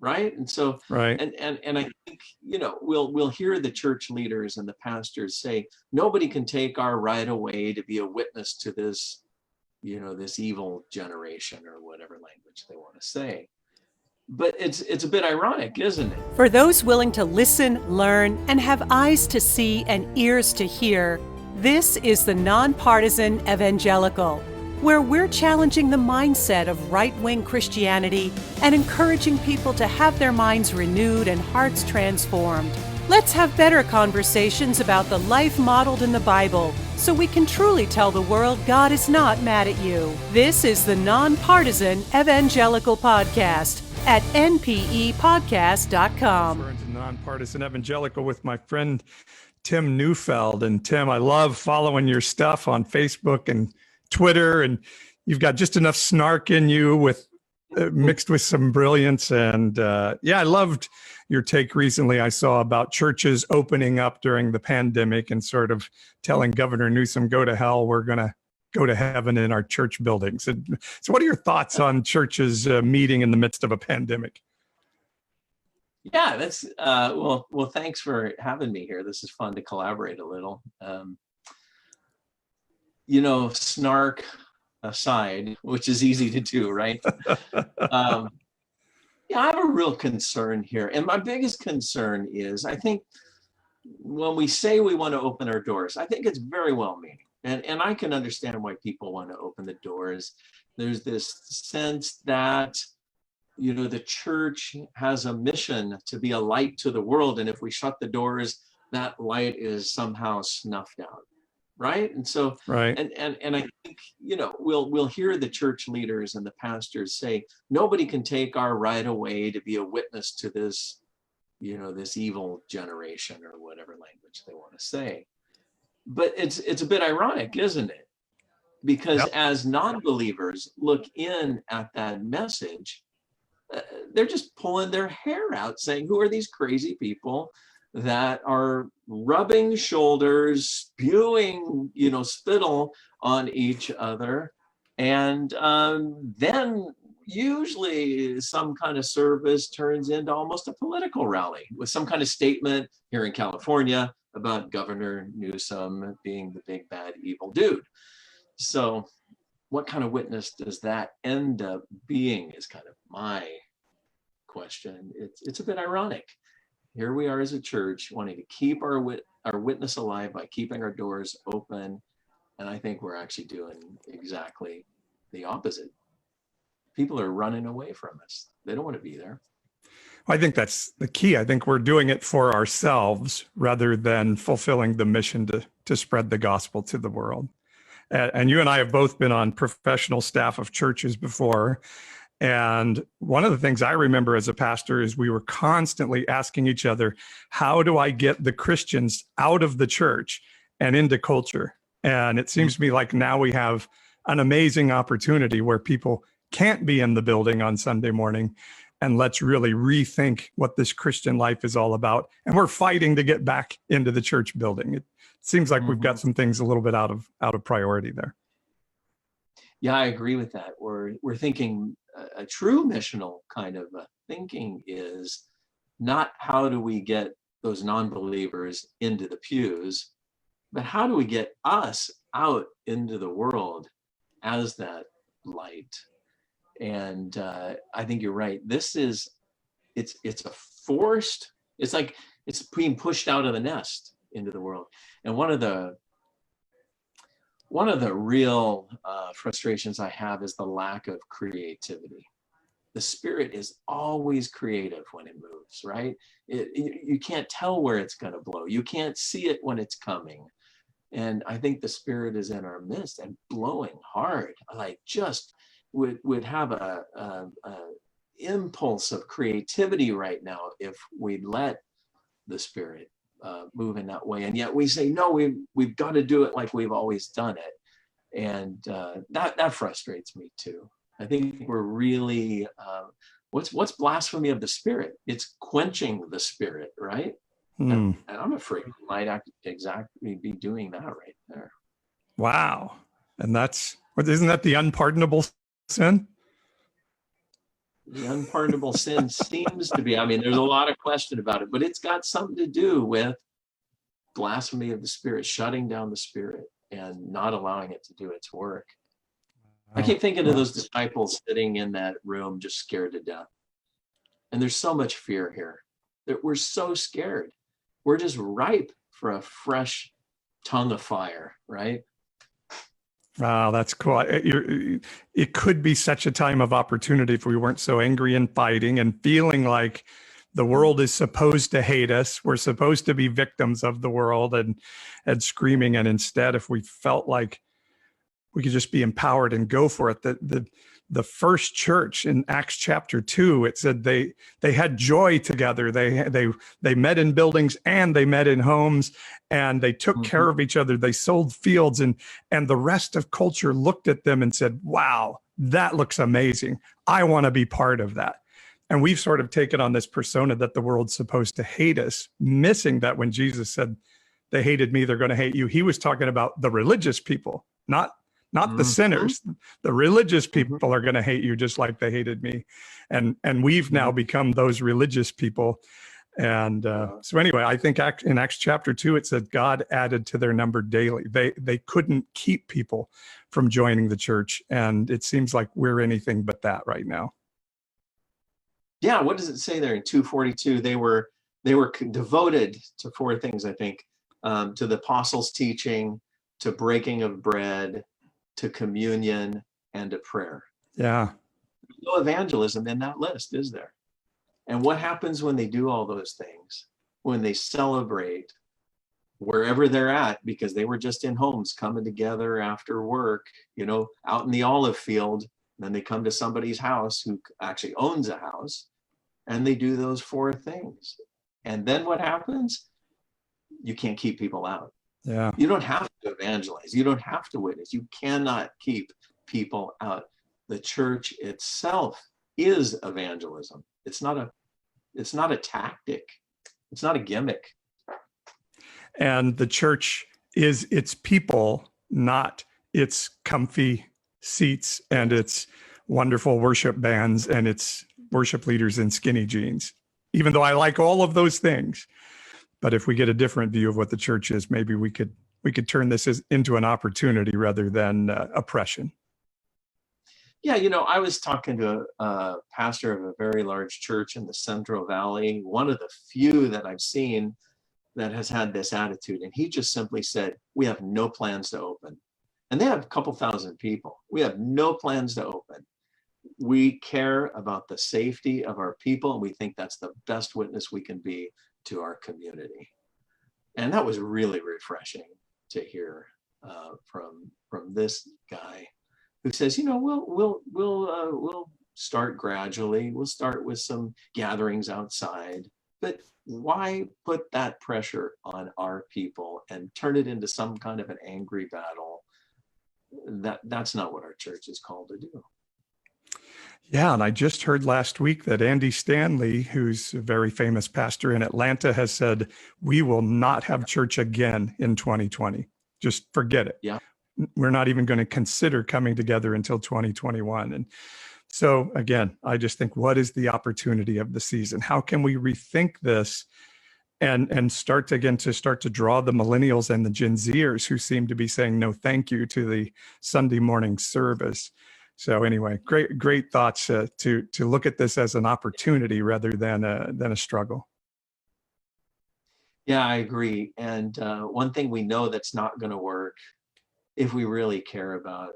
right? And so, Right. and I think, we'll hear the church leaders and the pastors say, nobody can take our right away to be a witness to this, this evil generation, or whatever language they want to say. But it's a bit ironic, isn't it? For those willing to listen, learn, and have eyes to see and ears to hear, this is the Non-Partisan Evangelical, where we're challenging the mindset of right-wing Christianity and encouraging people to have their minds renewed and hearts transformed. Let's have better conversations about the life modeled in the Bible, so we can truly tell the world God is not mad at you. This is the Non-Partisan Evangelical Podcast at npepodcast.com. Swearengin, Non-Partisan Evangelical with my friend Tim Neufeld. And Tim, I love following your stuff on Facebook and Twitter, and you've got just enough snark in you with mixed with some brilliance. And I loved your take recently I saw about churches opening up during the pandemic and sort of telling Governor Newsom, go to hell, we're going to go to heaven in our church buildings. And so what are your thoughts on churches meeting in the midst of a pandemic? Yeah, that's well, thanks for having me here. This is fun to collaborate a little. Snark aside, which is easy to do, right? I have a real concern here. And my biggest concern is, I think when we say we want to open our doors, I think it's very well-meaning. And I can understand why people want to open the doors. There's this sense that, the church has a mission to be a light to the world. And if we shut the doors, that light is somehow snuffed out. Right. And so, right. And I think, we'll hear the church leaders and the pastors say, nobody can take our right away to be a witness to this, this evil generation, or whatever language they want to say. But it's a bit ironic, isn't it? Because as non-believers look in at that message, they're just pulling their hair out saying, who are these crazy people that are rubbing shoulders, spewing, spittle on each other. And then usually some kind of service turns into almost a political rally with some kind of statement here in California about Governor Newsom being the big, bad, evil dude. So what kind of witness does that end up being is kind of my question. It's a bit ironic. Here we are as a church wanting to keep our witness alive by keeping our doors open. And I think we're actually doing exactly the opposite. People are running away from us. They don't want to be there. I think that's the key. I think we're doing it for ourselves rather than fulfilling the mission to spread the gospel to the world. And you and I have both been on professional staff of churches before. And one of the things I remember as a pastor is we were constantly asking each other, how do I get the Christians out of the church and into culture? And it seems to me like now we have an amazing opportunity where people can't be in the building on Sunday morning. And let's really rethink what this Christian life is all about. And we're fighting to get back into the church building. It seems like we've got some things a little bit out of priority there. Yeah, I agree with that. We're thinking a true missional kind of thinking is not how do we get those non-believers into the pews, but how do we get us out into the world as that light? And I think you're right. It's a forced, it's like it's being pushed out of the nest into the world. And one of the real frustrations I have is the lack of creativity. The Spirit is always creative when it moves, right? You can't tell where it's going to blow. You can't see it when it's coming. And I think the Spirit is in our midst and blowing hard. Like just would have a impulse of creativity right now if we let the Spirit move in that way. And yet we say, no, we've got to do it like we've always done it. And that frustrates me too. I think we're really, what's blasphemy of the Spirit? It's quenching the Spirit, right? And I'm afraid we might exactly be doing that right there. Wow. And isn't that the unpardonable sin? The unpardonable sin seems to be, I mean, there's a lot of question about it, but it's got something to do with blasphemy of the Spirit, shutting down the Spirit and not allowing it to do its work. I keep thinking of those disciples sitting in that room just scared to death. And there's so much fear here that we're so scared. We're just ripe for a fresh tongue of fire, right? Wow, that's cool. It could be such a time of opportunity if we weren't so angry and fighting and feeling like the world is supposed to hate us. We're supposed to be victims of the world and screaming. And instead, if we felt like we could just be empowered and go for it. The first church in Acts chapter 2, it said they had joy together. They met in buildings and they met in homes, and they took care of each other. They sold fields, and the rest of culture looked at them and said, wow, that looks amazing. I want to be part of that. And we've sort of taken on this persona that the world's supposed to hate us, missing that when Jesus said, they hated me, they're going to hate you. He was talking about the religious people, not the sinners. The religious people are going to hate you just like they hated me. And we've now become those religious people. And so anyway, I think in Acts chapter 2, it said God added to their number daily. They couldn't keep people from joining the church. And it seems like we're anything but that right now. Yeah, what does it say there in 2:42? They were devoted to four things, I think, to the apostles' teaching, to breaking of bread, to communion, and to prayer. Yeah. There's no evangelism in that list, is there? And what happens when they do all those things? When they celebrate wherever they're at, because they were just in homes coming together after work, out in the olive field. And then they come to somebody's house who actually owns a house, and they do those four things. And then what happens? You can't keep people out. Yeah. You don't have to evangelize. You don't have to witness. You cannot keep people out. The church itself is evangelism. It's not a tactic. It's not a gimmick. And the church is its people, not its comfy seats and its wonderful worship bands and its worship leaders in skinny jeans. Even though I like all of those things. But if we get a different view of what the church is, maybe we could turn this into an opportunity rather than oppression. Yeah, I was talking to a pastor of a very large church in the Central Valley, one of the few that I've seen that has had this attitude. And he just simply said, we have no plans to open. And they have a couple thousand people. We have no plans to open. We care about the safety of our people, and we think that's the best witness we can be to our community. And that was really refreshing to hear from this guy who says, we'll start gradually. We'll start with some gatherings outside, but why put that pressure on our people and turn it into some kind of an angry battle? That's not what our church is called to do. Yeah, and I just heard last week that Andy Stanley, who's a very famous pastor in Atlanta, has said, we will not have church again in 2020. Just forget it. Yeah. We're not even going to consider coming together until 2021. And so again, I just think, what is the opportunity of the season? How can we rethink this and start to draw the millennials and the Gen Zers who seem to be saying no thank you to the Sunday morning service? So anyway, great thoughts to look at this as an opportunity rather than a struggle. Yeah, I agree. And one thing we know that's not going to work, if we really care about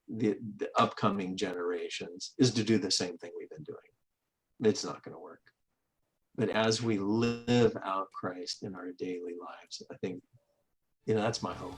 the upcoming generations, is to do the same thing we've been doing. It's not going to work. But as we live out Christ in our daily lives, I think, that's my hope.